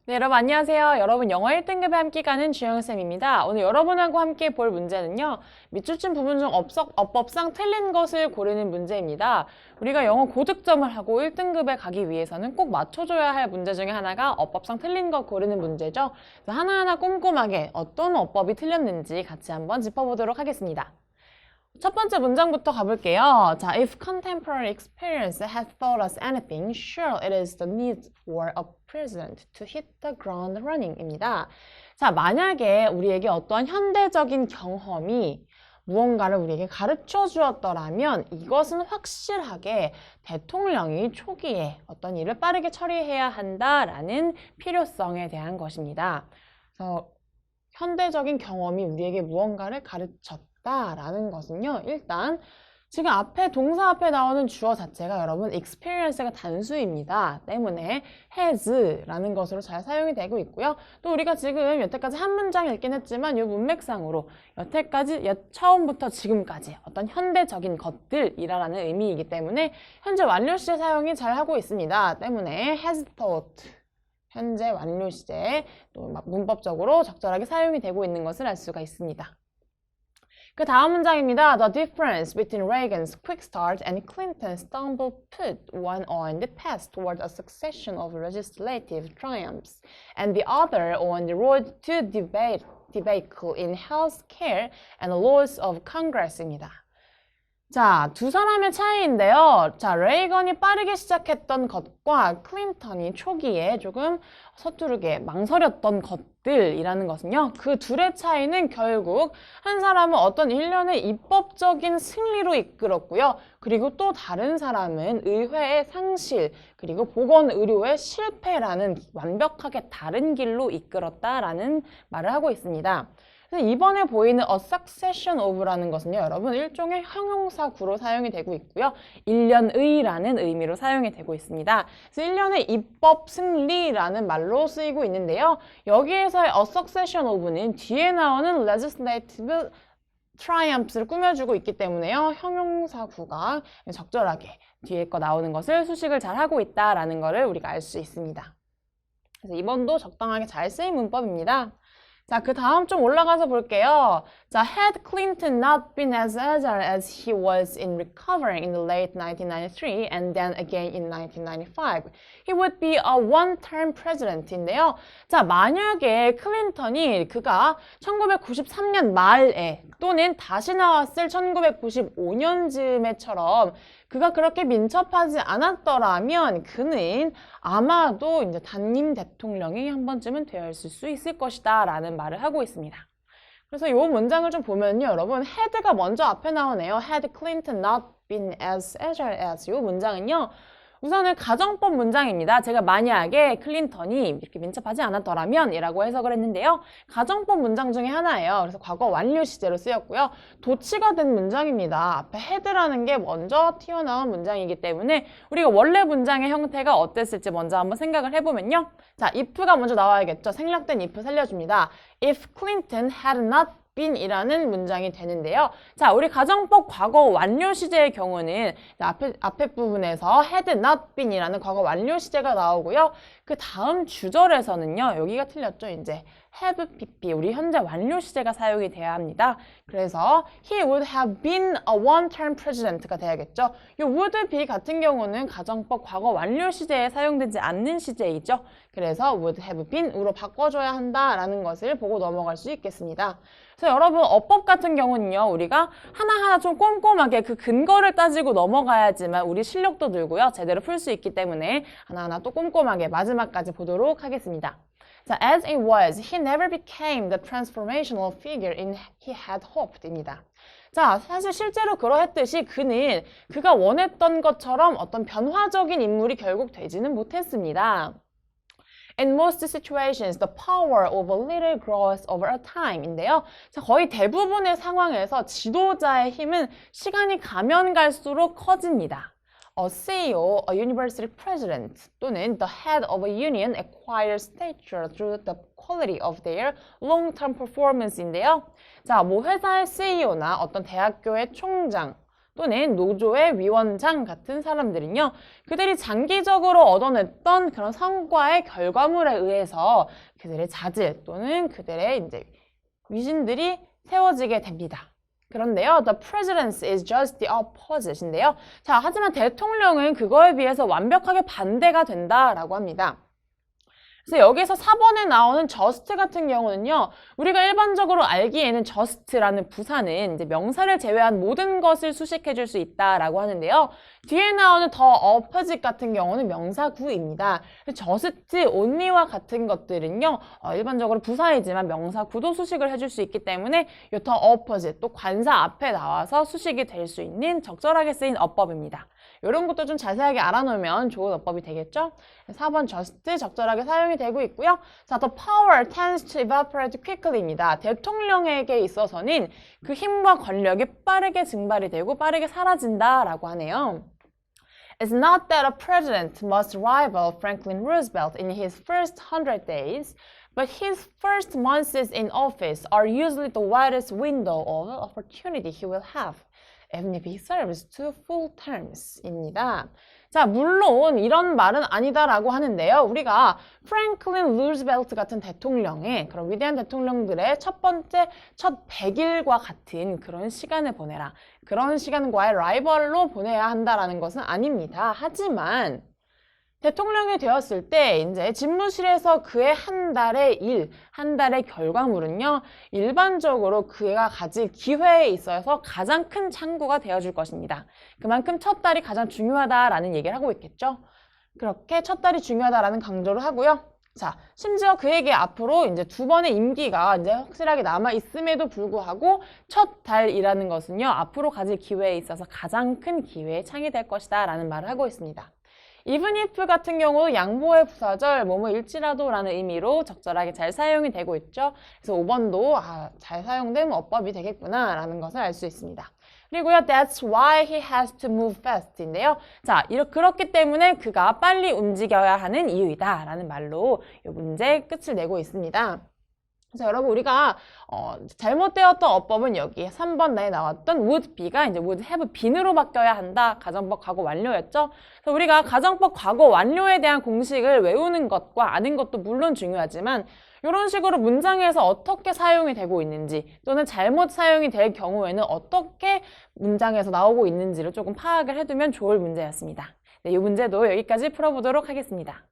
네, 여러분 안녕하세요. 여러분 영어 1등급에 함께 가는 주영쌤입니다. 오늘 여러분하고 함께 볼 문제는요. 밑줄친 부분 중 어법상 틀린 것을 고르는 문제입니다. 우리가 영어 고득점을 하고 1등급에 가기 위해서는 꼭 맞춰줘야 할 문제 중에 하나가 어법상 틀린 것 고르는 문제죠. 그래서 하나하나 꼼꼼하게 어떤 어법이 틀렸는지 같이 한번 짚어보도록 하겠습니다. 첫 번째 문장부터 가볼게요. 자, if contemporary experience has taught us anything, sure it is the need for a president to hit the ground running입니다. 자, 만약에 우리에게 어떠한 현대적인 경험이 무언가를 우리에게 가르쳐 주었더라면 이것은 확실하게 대통령이 초기에 어떤 일을 빠르게 처리해야 한다라는 필요성에 대한 것입니다. 그래서 현대적인 경험이 우리에게 무언가를 가르쳤다라는 것은요. 일단 지금 앞에 동사 앞에 나오는 주어 자체가 여러분 experience가 단수입니다. 때문에 has라는 것으로 잘 사용이 되고 있고요. 또 우리가 지금 여태까지 한 문장 읽긴 했지만 이 문맥상으로 여태까지 처음부터 지금까지 어떤 현대적인 것들이라는 의미이기 때문에 현재 완료 시제 사용이 잘 하고 있습니다. 때문에 has taught 현재 완료 시제 또 문법적으로 적절하게 사용이 되고 있는 것을 알 수가 있습니다. 그 다음 문장입니다. The difference between Reagan's quick start and Clinton's stumble put one on the path toward a succession of legislative triumphs, and the other on the road to debacle in health care and laws of Congress입니다. 자, 두 사람의 차이인데요. 자, 레이건이 빠르게 시작했던 것과 클린턴이 초기에 조금 서투르게 망설였던 것들이라는 것은요. 그 둘의 차이는 결국 한 사람은 어떤 일련의 입법적인 승리로 이끌었고요. 그리고 또 다른 사람은 의회의 상실, 그리고 보건의료의 실패라는 완벽하게 다른 길로 이끌었다라는 말을 하고 있습니다. 그래서 이번에 보이는 a succession of라는 것은요, 여러분 일종의 형용사 구로 사용이 되고 있고요. 일련의라는 의미로 사용이 되고 있습니다. 그래서 일련의 입법 승리라는 말로 쓰이고 있는데요. 여기에서의 a succession of는 뒤에 나오는 legislative triumphs를 꾸며주고 있기 때문에요. 형용사 구가 적절하게 뒤에 거 나오는 것을 수식을 잘 하고 있다라는 것을 우리가 알 수 있습니다. 그래서 이번도 적당하게 잘 쓰인 문법입니다. 자, 그 다음 좀 올라가서 볼게요. 자, had Clinton not been as agile as he was in recovering in the late 1993 and then again in 1995, he would be a one-term president인데요. 자, 만약에 클린턴이 그가 1993년 말에 또는 다시 나왔을 1995년쯤에처럼 그가 그렇게 민첩하지 않았더라면 그는 아마도 이제 단임 대통령이 한 번쯤은 되었을 수 있을 것이다 라는 말을 하고 있습니다. 그래서 이 문장을 좀 보면요, 여러분 had가 먼저 앞에 나오네요. Had Clinton not been as agile as 이 문장은요. 우선은 가정법 문장입니다. 제가 만약에 클린턴이 이렇게 민첩하지 않았더라면 이라고 해석을 했는데요. 가정법 문장 중에 하나예요. 그래서 과거 완료 시제로 쓰였고요. 도치가 된 문장입니다. 앞에 had라는 게 먼저 튀어나온 문장이기 때문에 우리가 원래 문장의 형태가 어땠을지 먼저 한번 생각을 해보면요. 자, if가 먼저 나와야겠죠. 생략된 if 살려줍니다. If Clinton had not been 이라는 문장이 되는데요. 자, 우리 가정법 과거 완료 시제의 경우는 앞에 부분에서 had not been 이라는 과거 완료 시제가 나오고요. 그 다음 주절에서는요. 여기가 틀렸죠. 이제 have pp 우리 현재 완료 시제가 사용이 돼야 합니다. 그래서 he would have been a one-term president가 돼야겠죠. 이 would be 같은 경우는 가정법 과거 완료 시제에 사용되지 않는 시제이죠. 그래서 would have been으로 바꿔줘야 한다라는 것을 보고 넘어갈 수 있겠습니다. 그래서 여러분 어법 같은 경우는요. 우리가 하나하나 좀 꼼꼼하게 그 근거를 따지고 넘어가야지만 우리 실력도 늘고요. 제대로 풀 수 있기 때문에 하나하나 또 꼼꼼하게 마지막까지 보도록 하겠습니다. 자, as it was, he never became the transformational figure he had hoped입니다. 자, 사실 실제로 그러했듯이 그는 그가 원했던 것처럼 어떤 변화적인 인물이 결국 되지는 못했습니다. In most situations, the power of a leader grows over a time인데요. 자, 거의 대부분의 상황에서 지도자의 힘은 시간이 가면 갈수록 커집니다. A CEO, a university president 또는 the head of a union acquires stature through the quality of their long-term performance인데요. 자, 뭐 회사의 CEO나 어떤 대학교의 총장 또는 노조의 위원장 같은 사람들은요, 그들이 장기적으로 얻어냈던 그런 성과의 결과물에 의해서 그들의 자질 또는 그들의 이제 위신들이 세워지게 됩니다. 그런데요, the presidency is just the opposite인데요. 자, 하지만 대통령은 그거에 비해서 완벽하게 반대가 된다라고 합니다. 그래서 여기서 4번에 나오는 just 같은 경우는요, 우리가 일반적으로 알기에는 just라는 부사는 이제 명사를 제외한 모든 것을 수식해 줄 수 있다라고 하는데요. 뒤에 나오는 the opposite 같은 경우는 명사구입니다. just, only와 같은 것들은요, 일반적으로 부사이지만 명사구도 수식을 해줄 수 있기 때문에 이 the opposite, 또 관사 앞에 나와서 수식이 될 수 있는 적절하게 쓰인 어법입니다. 이런 것도 좀 자세하게 알아놓으면 좋은 어법이 되겠죠? 4번 just 적절하게 사용이 되고 있고요. 자, the power tends to evaporate quickly입니다. 대통령에게 있어서는 그 힘과 권력이 빠르게 증발이 되고 빠르게 사라진다라고 하네요. It's not that a president must rival Franklin Roosevelt in his first 100 days, but his first months in office are usually the widest window of opportunity he will have. even if he serves two full terms입니다. 자, 물론 이런 말은 아니다라고 하는데요. 우리가 프랭클린 루즈벨트 같은 대통령의 그런 위대한 대통령들의 첫 100일과 같은 그런 시간을 보내라. 그런 시간과의 라이벌로 보내야 한다라는 것은 아닙니다. 하지만 대통령이 되었을 때 이제 집무실에서 그의 한 달의 일, 한 달의 결과물은요, 일반적으로 그가 가질 기회에 있어서 가장 큰 창구가 되어줄 것입니다. 그만큼 첫 달이 가장 중요하다라는 얘기를 하고 있겠죠. 그렇게 첫 달이 중요하다라는 강조를 하고요. 자, 심지어 그에게 앞으로 이제 2번의 임기가 이제 확실하게 남아 있음에도 불구하고 첫 달이라는 것은요, 앞으로 가질 기회에 있어서 가장 큰 기회의 창이 될 것이다라는 말을 하고 있습니다. even if 같은 경우 양보의 부사절 뭐뭐일지라도 라는 의미로 적절하게 잘 사용이 되고 있죠. 그래서 5번도 잘 사용된 어법이 되겠구나 라는 것을 알 수 있습니다. 그리고요, that's why he has to move fast 인데요. 자, 그렇기 때문에 그가 빨리 움직여야 하는 이유이다 라는 말로 이 문제의 끝을 내고 있습니다. 그래서 여러분 우리가 잘못되었던 어법은 여기 3번 나에 나왔던 would be가 이제 would have been으로 바뀌어야 한다. 가정법 과거 완료였죠. 그래서 우리가 가정법 과거 완료에 대한 공식을 외우는 것과 아는 것도 물론 중요하지만 이런 식으로 문장에서 어떻게 사용이 되고 있는지 또는 잘못 사용이 될 경우에는 어떻게 문장에서 나오고 있는지를 조금 파악을 해두면 좋을 문제였습니다. 네, 이 문제도 여기까지 풀어보도록 하겠습니다.